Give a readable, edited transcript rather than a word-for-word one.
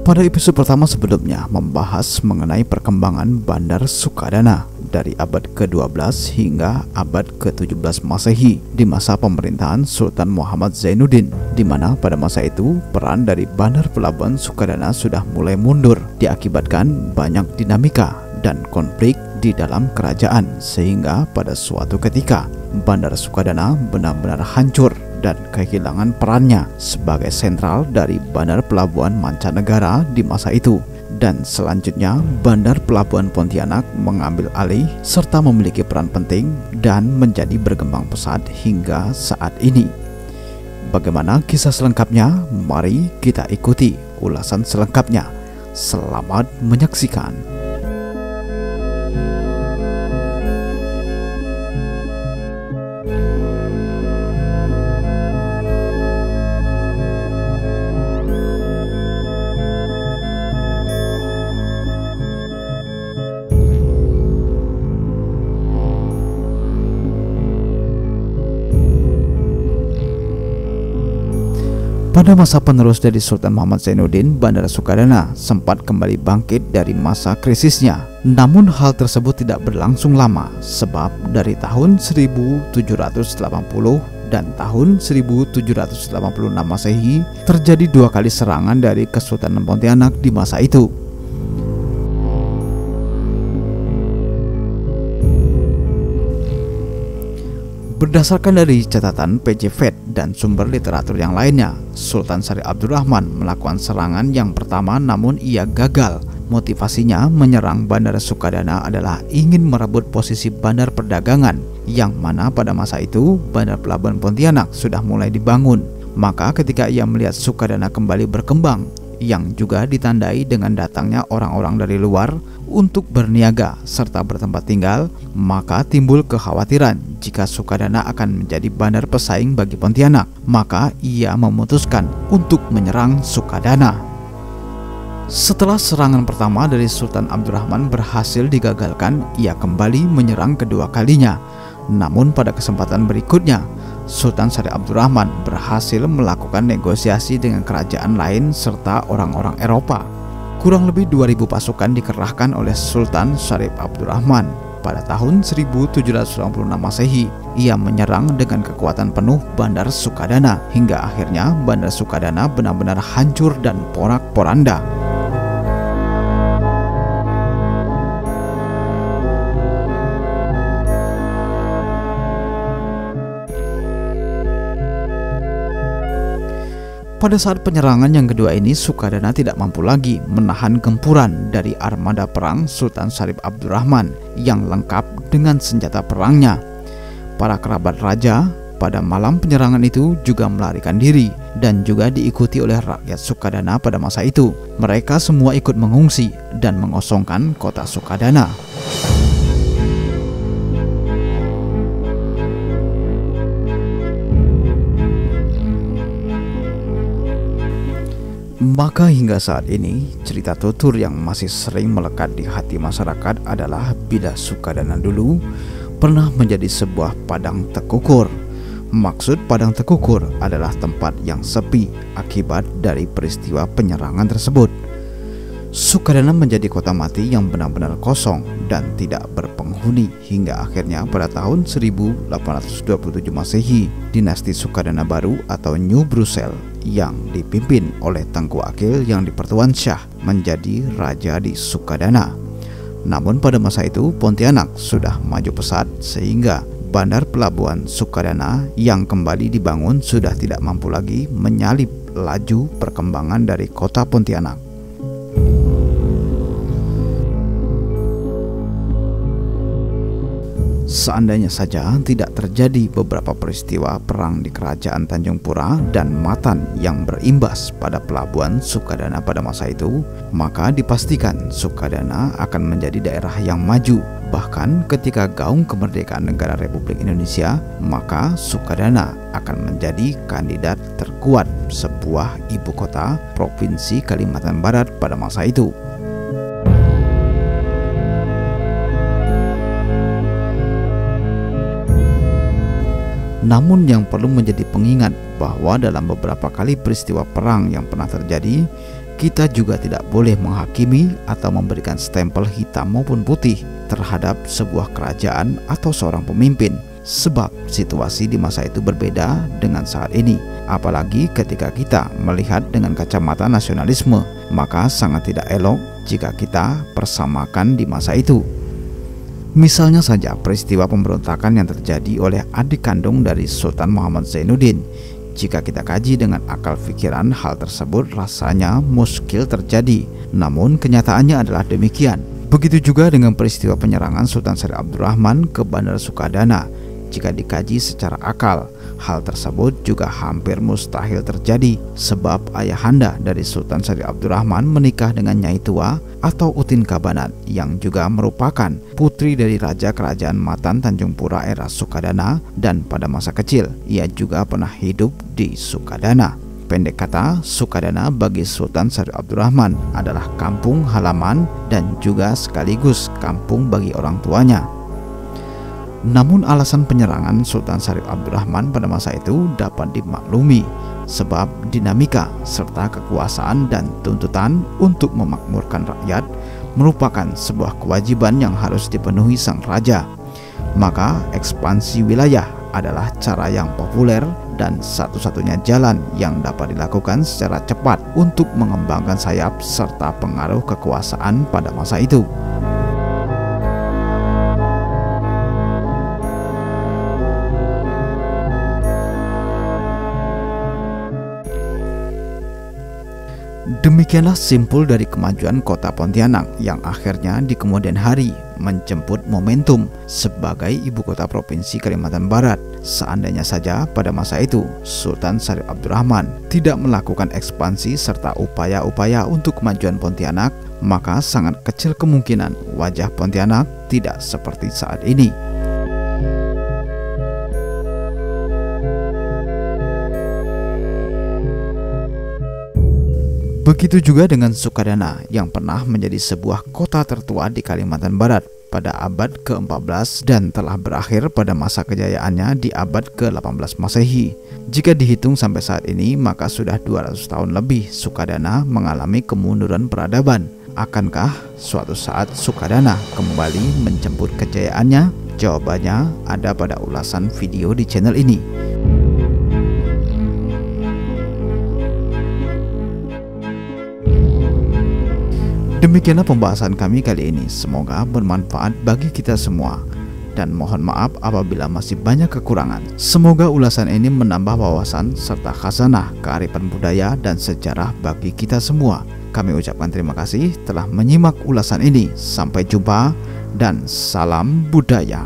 Pada episode pertama sebelumnya membahas mengenai perkembangan Bandar Sukadana dari abad ke-12 hingga abad ke-17 Masehi di masa pemerintahan Sultan Muhammad Zainuddin, di mana pada masa itu peran dari Bandar Pelabuhan Sukadana sudah mulai mundur diakibatkan banyak dinamika dan konflik di dalam kerajaan, sehingga pada suatu ketika Bandar Sukadana benar-benar hancur dan kehilangan perannya sebagai sentral dari bandar pelabuhan mancanegara di masa itu. Dan selanjutnya Bandar Pelabuhan Pontianak mengambil alih serta memiliki peran penting dan menjadi berkembang pesat hingga saat ini. Bagaimana kisah selengkapnya? Mari kita ikuti ulasan selengkapnya. Selamat menyaksikan. Pada masa penerus dari Sultan Muhammad Zainuddin, Bandar Sukadana sempat kembali bangkit dari masa krisisnya. Namun hal tersebut tidak berlangsung lama, sebab dari tahun 1780 dan tahun 1786 Masehi terjadi 2 kali serangan dari Kesultanan Pontianak di masa itu. Berdasarkan dari catatan PJ Vet dan sumber literatur yang lainnya, Sultan Syarif Abdurrahman melakukan serangan yang pertama namun ia gagal. Motivasinya menyerang Bandar Sukadana adalah ingin merebut posisi bandar perdagangan, yang mana pada masa itu Bandar Pelabuhan Pontianak sudah mulai dibangun. Maka ketika ia melihat Sukadana kembali berkembang, yang juga ditandai dengan datangnya orang-orang dari luar untuk berniaga serta bertempat tinggal, maka timbul kekhawatiran jika Sukadana akan menjadi bandar pesaing bagi Pontianak. Maka ia memutuskan untuk menyerang Sukadana. Setelah serangan pertama dari Sultan Abdurrahman berhasil digagalkan, ia kembali menyerang kedua kalinya. Namun pada kesempatan berikutnya, Sultan Syarif Abdurrahman berhasil melakukan negosiasi dengan kerajaan lain serta orang-orang Eropa. Kurang lebih 2000 pasukan dikerahkan oleh Sultan Syarif Abdurrahman. Pada tahun 1796 Masehi, ia menyerang dengan kekuatan penuh Bandar Sukadana hingga akhirnya Bandar Sukadana benar-benar hancur dan porak-poranda. Pada saat penyerangan yang kedua ini, Sukadana tidak mampu lagi menahan gempuran dari armada perang Sultan Syarif Abdurrahman yang lengkap dengan senjata perangnya. Para kerabat raja pada malam penyerangan itu juga melarikan diri dan juga diikuti oleh rakyat Sukadana pada masa itu. Mereka semua ikut mengungsi dan mengosongkan kota Sukadana. Maka hingga saat ini, cerita tutur yang masih sering melekat di hati masyarakat adalah bila Sukadana dulu pernah menjadi sebuah padang tekukur. Maksud padang tekukur adalah tempat yang sepi akibat dari peristiwa penyerangan tersebut. Sukadana menjadi kota mati yang benar-benar kosong dan tidak berpenghuni hingga akhirnya pada tahun 1827 Masehi, dinasti Sukadana baru atau New Brussels yang dipimpin oleh Tengku Akil yang dipertuan Syah menjadi raja di Sukadana. Namun pada masa itu Pontianak sudah maju pesat sehingga Bandar Pelabuhan Sukadana yang kembali dibangun sudah tidak mampu lagi menyalip laju perkembangan dari kota Pontianak. Seandainya saja tidak terjadi beberapa peristiwa perang di kerajaan Tanjung Pura dan Matan yang berimbas pada pelabuhan Sukadana pada masa itu, maka dipastikan Sukadana akan menjadi daerah yang maju. Bahkan ketika gaung kemerdekaan negara Republik Indonesia, maka Sukadana akan menjadi kandidat terkuat sebuah ibu kota Provinsi Kalimantan Barat pada masa itu. Namun yang perlu menjadi pengingat bahwa dalam beberapa kali peristiwa perang yang pernah terjadi, kita juga tidak boleh menghakimi atau memberikan stempel hitam maupun putih terhadap sebuah kerajaan atau seorang pemimpin, sebab situasi di masa itu berbeda dengan saat ini. Apalagi ketika kita melihat dengan kacamata nasionalisme, maka sangat tidak elok jika kita persamakan di masa itu. Misalnya saja peristiwa pemberontakan yang terjadi oleh adik kandung dari Sultan Muhammad Zainuddin. Jika kita kaji dengan akal pikiran, hal tersebut rasanya muskil terjadi, namun kenyataannya adalah demikian. Begitu juga dengan peristiwa penyerangan Sultan Syarif Abdurrahman ke Bandar Sukadana. Jika dikaji secara akal, hal tersebut juga hampir mustahil terjadi, sebab ayahanda dari Sultan Syarif Abdurrahman menikah dengan Nyai Tua atau Utin Kabanat yang juga merupakan putri dari Raja Kerajaan Matan Tanjung Pura era Sukadana, dan pada masa kecil ia juga pernah hidup di Sukadana. Pendek kata, Sukadana bagi Sultan Syarif Abdurrahman adalah kampung halaman dan juga sekaligus kampung bagi orang tuanya. Namun alasan penyerangan Sultan Syarif Abdurrahman pada masa itu dapat dimaklumi, sebab dinamika serta kekuasaan dan tuntutan untuk memakmurkan rakyat merupakan sebuah kewajiban yang harus dipenuhi sang raja. Maka ekspansi wilayah adalah cara yang populer dan satu-satunya jalan yang dapat dilakukan secara cepat untuk mengembangkan sayap serta pengaruh kekuasaan pada masa itu. Demikianlah simpul dari kemajuan kota Pontianak yang akhirnya di kemudian hari menjemput momentum sebagai ibu kota provinsi Kalimantan Barat. Seandainya saja pada masa itu Sultan Syarif Abdurrahman tidak melakukan ekspansi serta upaya-upaya untuk kemajuan Pontianak, maka sangat kecil kemungkinan wajah Pontianak tidak seperti saat ini. Begitu juga dengan Sukadana yang pernah menjadi sebuah kota tertua di Kalimantan Barat pada abad ke-14 dan telah berakhir pada masa kejayaannya di abad ke-18 Masehi. Jika dihitung sampai saat ini, maka sudah 200 tahun lebih Sukadana mengalami kemunduran peradaban. Akankah suatu saat Sukadana kembali menjemput kejayaannya? Jawabannya ada pada ulasan video di channel ini. Demikianlah pembahasan kami kali ini. Semoga bermanfaat bagi kita semua, dan mohon maaf apabila masih banyak kekurangan. Semoga ulasan ini menambah wawasan serta khazanah kearifan budaya dan sejarah bagi kita semua. Kami ucapkan terima kasih telah menyimak ulasan ini. Sampai jumpa dan salam budaya.